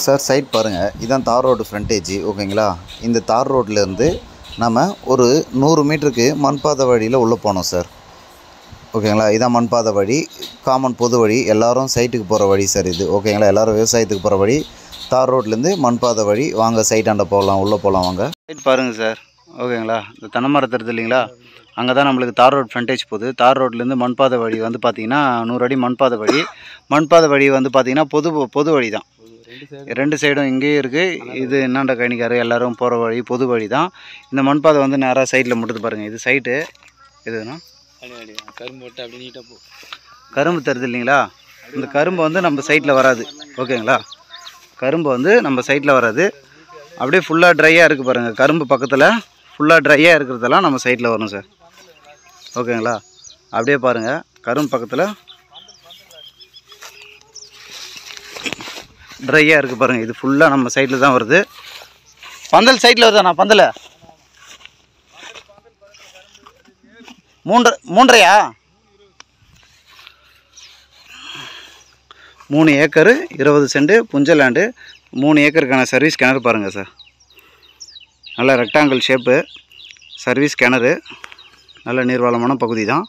Sir side பாருங்கள், இதான் தார் ரோடு ஃப்ரண்டேஜ். ஓகேங்களா? இந்த தார் ரோட்லேருந்து நம்ம ஒரு 100 மீட்டருக்கு மண்பாதை வழியில் உள்ளே போனோம் சார். ஓகேங்களா? இதான் மண்பாதை வழி, காமன் பொது வழி, எல்லோரும் சைட்டுக்கு போகிற வழி சார் இது. ஓகேங்களா? எல்லோரும் விவசாயத்துக்கு போகிற வழி. தார் ரோட்லேருந்து மண்பாதை வழி. வாங்க சைட்டாண்ட போகலாம், உள்ளே போகலாம் வாங்க. சைட் பாருங்கள் சார். ஓகேங்களா? இந்த தென்னை மரம் தருது இல்லைங்களா, அங்கே தான் நம்மளுக்கு தார் ரோடு ஃப்ரண்டேஜ் போகுது. தார் ரோட்லேருந்து மண்பாதை வழி வந்து பார்த்திங்கன்னா 100 அடி மண்பாதை வழி. மண்பாதை வழி வந்து பார்த்திங்கன்னா பொது வழி தான். 2 சைடும் இங்கேயும் இருக்குது. இது என்னாண்ட கணிக்காரு எல்லோரும் போகிற வழி பொது வழி தான். இந்த மண்பாதை வந்து நேராக சைட்டில் முட்டுது பாருங்கள். இது சைட்டு. இதுனா கரும்பு தருது இல்லைங்களா, இந்த கரும்பு வந்து நம்ம சைட்டில் வராது. ஓகேங்களா? கரும்பு வந்து நம்ம சைட்டில் வராது. அப்படியே ஃபுல்லாக ட்ரையாக இருக்குது பாருங்கள். கரும்பு பக்கத்தில் ஃபுல்லாக ட்ரையாக இருக்கிறதெல்லாம் நம்ம சைட்டில் வரும் சார். ஓகேங்களா? அப்படியே பாருங்கள், கரும்பு பக்கத்தில் ட்ரையாக இருக்குது பாருங்கள். இது ஃபுல்லாக நம்ம சைட்டில் தான் வருது. பந்தல் சைட்டில் வருதாண்ணா? பந்தல் 3.5 3 ஏக்கரு 20 சென்ட் புஞ்ச லேண்டு. 3 ஏக்கருக்கான சர்வீஸ் கிணறு பாருங்கள் சார். நல்ல ரெக்டாங்கிள் ஷேப்பு சர்வீஸ் கிணறு. நல்ல நீர்வளமான பகுதி தான்.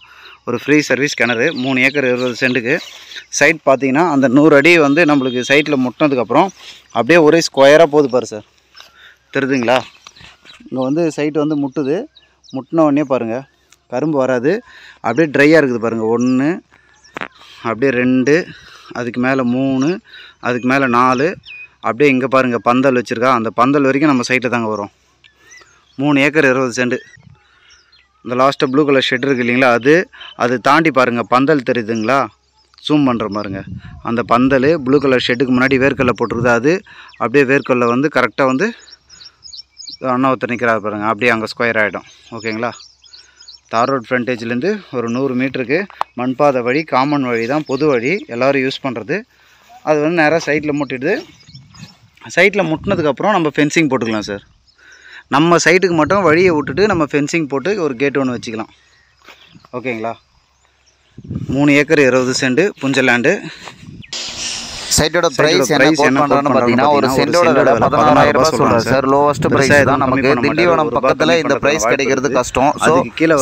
ஒரு ஃப்ரீ சர்வீஸ் கிணறு. 3 ஏக்கர் 20 சென்ட்டுக்கு. சைட் பார்த்தீங்கன்னா அந்த 100 அடி வந்து நம்மளுக்கு சைட்டில் முட்டினதுக்கப்புறம் அப்படியே ஒரே ஸ்கொயராக போகுது பாரு சார். தெரியுதுங்களா? இங்கே வந்து சைட்டு வந்து முட்டின உடனே பாருங்கள், கரும்பு வராது. அப்படியே ட்ரையாக இருக்குது பாருங்கள். 1, அப்படியே 2, அதுக்கு மேலே 3, அதுக்கு மேலே 4. அப்படியே இங்கே பாருங்கள் பந்தல் வச்சுருக்கா. அந்த பந்தல் வரைக்கும் நம்ம சைட்டில் தாங்க வரும். 3 ஏக்கர் 20 சென்ட். இந்த லாஸ்ட்டாக ப்ளூ கலர் ஷெட் இருக்குது இல்லைங்களா, அது தாண்டி பாருங்கள் பந்தல் தெரியுதுங்களா? ஜூம் பண்ணுற பாருங்க. அந்த பந்தல் ப்ளூ கலர் ஷெட்டுக்கு முன்னாடி வேர்க்கடலை போட்டிருக்குது. அது அப்படியே வேர்க்கடலை வந்து கரெக்டாக வந்து அண்ணா ஒருத்தர் நிற்கிறாரு பாருங்கள். அப்படியே அங்கே ஸ்கொயர் ஆகிடும். ஓகேங்களா? தார் ரோட் ஃப்ரண்டேஜ்லேருந்து ஒரு 100 மீட்டருக்கு மண்பாதை வழி, காமன் வழி தான், பொது வழி, எல்லோரும் யூஸ் பண்ணுறது. அது வந்து நேராக சைட்டில் முட்டிடுது. சைட்டில் முட்டினதுக்கப்புறம் நம்ம ஃபென்சிங் போட்டுக்கலாம் சார். நம்ம சைட்டுக்கு மட்டும் வழியை விட்டுட்டு நம்ம ஃபென்சிங் போட்டு ஒரு கேட் ஒன்று வச்சுக்கலாம். ஓகேங்களா? 3 ஏக்கர் 20 சென்ட் புஞ்ச லேண்டு. சைட்டோட பிரைஸ் என்ன பண்றான்னு பார்த்தீங்கன்னா ஒரு சென்டோட விலை 16,000 ரூபாய் சொல்றாரு சார். லோவஸ்ட் பிரைஸ் தான். நமக்கு திண்டிவனம் பக்கத்துல இந்த பிரைஸ் கிடைக்கிறது கஷ்டம். சோ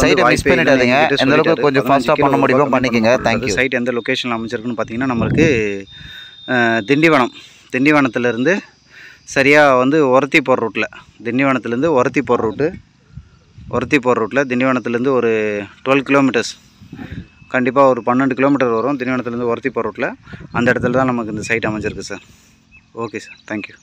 சைட்டை மிஸ் பண்ணிடாதீங்க. எந்த அளவுக்கு கொஞ்சம் ஃபாஸ்டா பண்ண முடியுமோ பண்ணிக்கங்க. Thank you. சைட் எந்த லொகேஷன்ல அமைச்சிருக்குன்னு பார்த்தீங்கன்னா நம்மளுக்கு திண்டிவனத்திலிருந்து சரியாக வந்து ஒரத்தி போகிற ரூட்டில், திண்டிவனத்துலேருந்து ஒரத்தி போகிற ரூட்டில் திண்டிவனத்துலேருந்து ஒரு 12 கிலோமீட்டர்ஸ், கண்டிப்பாக ஒரு 12 கிலோமீட்டர் வரும் திண்டிவனத்துலேருந்து ஒரத்தி போகிற ரூட்டில். அந்த இடத்துல தான் நமக்கு இந்த சைட் அமைஞ்சிருக்கு சார். Okay sir, thank you.